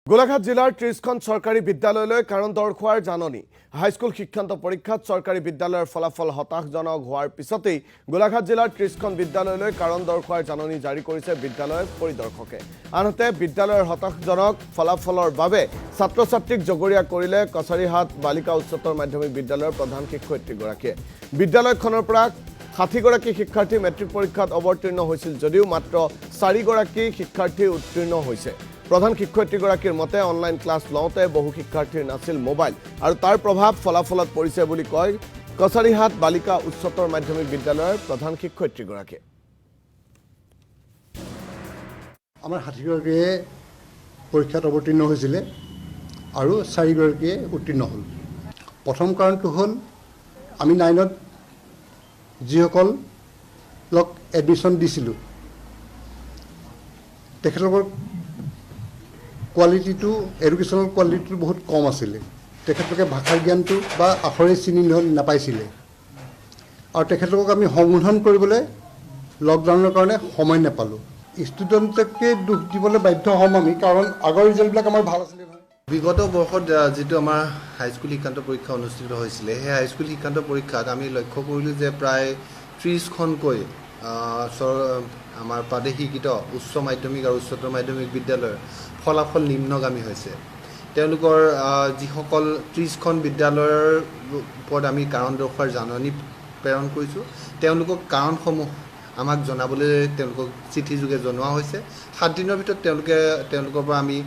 গোলাঘাট জিলাৰ ৩০খন চৰকাৰী বিদ্যালয়লৈ কাৰণ দৰ্শোৱাৰ জাননী হাইস্কুল শিক্ষান্ত পৰীক্ষাত চৰকাৰী বিদ্যালয়ৰ ফলাফল হতাশজনক হোৱাৰ পিছতেই গোলাঘাট জিলাৰ ৩০খন বিদ্যালয়লৈ কাৰণ দৰ্শোৱাৰ জাননী জাৰি কৰিছে বিদ্যালয় পৰিদৰ্শকে আনহাতে বিদ্যালয়ৰ হতাশজনক ফলাফলৰ বাবে ছাত্ৰ ছাত্ৰীক জগৰীয়া কৰিলে কছাৰীহাট বালিকা উচ্চতৰ মাধ্যমিক বিদ্যালয়ৰ প্ৰধান শিক্ষয়িত্ৰীগৰাকীয়ে বিদ্যালয়খনৰ পৰা ৬০ গৰাকী শিক্ষাৰ্থী মেট্ৰিক পৰীক্ষাত অৱতীৰ্ণ হৈছিল যদিও মাত্ৰ ৪ গৰাকী শিক্ষাৰ্থী উত্তীৰ্ণ হৈছে প্ৰধান শিক্ষয়িত্ৰীগৰাকীৰ মতে অনলাইন ক্লাছ লওঁতে বহু শিক্ষাৰ্থীৰ নাছিল মোবাইল আৰু তাৰ প্ৰভাৱ ফলাফলত পৰিছে বুলি কয় কছাৰীহাট বালিকা উচ্চতৰ মাধ্যমিক বিদ্যালয়ৰ প্ৰধান শিক্ষয়িত্ৰীগৰাকীয়ে আমাৰ ৬০ গৰাকীয়ে পৰীক্ষাত অৱতীৰ্ণ হৈছিল আৰু ৪ গৰাকীয়ে উত্তীৰ্ণ হ'ল প্ৰথম কাৰণটো হ'ল আমি 9ত যিসকলক এডমিশ্যন দিছিলোঁ তেখেতলোকৰ কোৱালিটিটো এডুকেশ্যনেল কোৱালিটিটো বহুত কম আছিলে তেখেতলোকে ভাষাৰ জ্ঞানটো বা আখৰে চিনি নাপাইছিলে আৰু তেখেতলোকক আমি সংশোধন কৰিবলৈ লকডাউনৰ কাৰণে সময় নাপালোঁ ষ্টুডেণ্টকে দুখ দিবলৈ বাধ্য হ'ম আমি কাৰণ আগৰ ৰিজাল্টবিলাক আমাৰ ভাল আছিলে বিগত বৰ্ষত যিটো আমাৰ হাইস্কুল শিক্ষান্ত পৰীক্ষা অনুষ্ঠিত হৈছিলে সেই হাইস্কুল শিক্ষান্ত পৰীক্ষাত আমি লক্ষ্য কৰিলোঁ যে প্ৰায় ৩০খনকৈ আমাৰ প্ৰাদেশিকৃত উচ্চ মাধ্যমিক আৰু উচ্চতৰ মাধ্যমিক বিদ্যালয়ৰ ফলাফল নিম্নগামী হৈছে তেওঁলোকৰ যিসকল ৩০খন বিদ্যালয়ৰ ওপৰত আমি কাৰণ দৰ্শোৱাৰ জাননী প্ৰেৰণ কৰিছোঁ তেওঁলোকক কাৰণসমূহ আমাক জনাবলৈ তেওঁলোকক চিঠিযোগে জনোৱা হৈছে ৭ দিনৰ ভিতৰত তেওঁলোকৰ পৰা আমি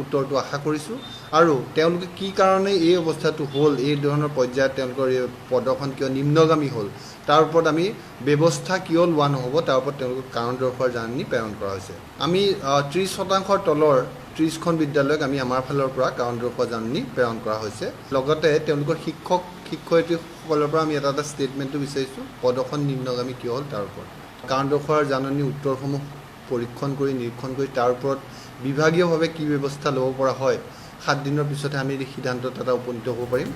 উত্তৰটো আশা কৰিছোঁ আৰু তেওঁলোকে কি কাৰণে এই অৱস্থাটো হ'ল এই ধৰণৰ পৰ্যায়ত তেওঁলোকৰ এই প্ৰদৰ্শন কিয় নিম্নগামী হ'ল তাৰ ওপৰত আমি ব্যৱস্থা কিয় লোৱা নহ'ব তাৰ ওপৰত তেওঁলোকক কাৰণ দৰ্শোৱাৰ জাননী প্ৰেৰণ কৰা হৈছে আমি ৩০% তলৰ ৩০খন বিদ্যালয়ক আমি আমাৰ ফালৰ পৰা কাৰণ দৰ্শোৱা জাননী প্ৰেৰণ কৰা হৈছে লগতে তেওঁলোকৰ শিক্ষয়িত্ৰীসকলৰ পৰা আমি এটা ষ্টেটমেণ্টটো বিচাৰিছোঁ প্ৰদৰ্শন নিম্নগামী কিয় হ'ল তাৰ ওপৰত কাৰণ দৰ্শোৱাৰ জাননী উত্তৰসমূহ পৰীক্ষণ কৰি নিৰীক্ষণ কৰি তাৰ ওপৰত বিভাগীয়ভাৱে কি ব্যৱস্থা ল'ব পৰা হয় ৭ দিনৰ পিছতহে আমি সিদ্ধান্তত এটা উপনীত হ'ব পাৰিম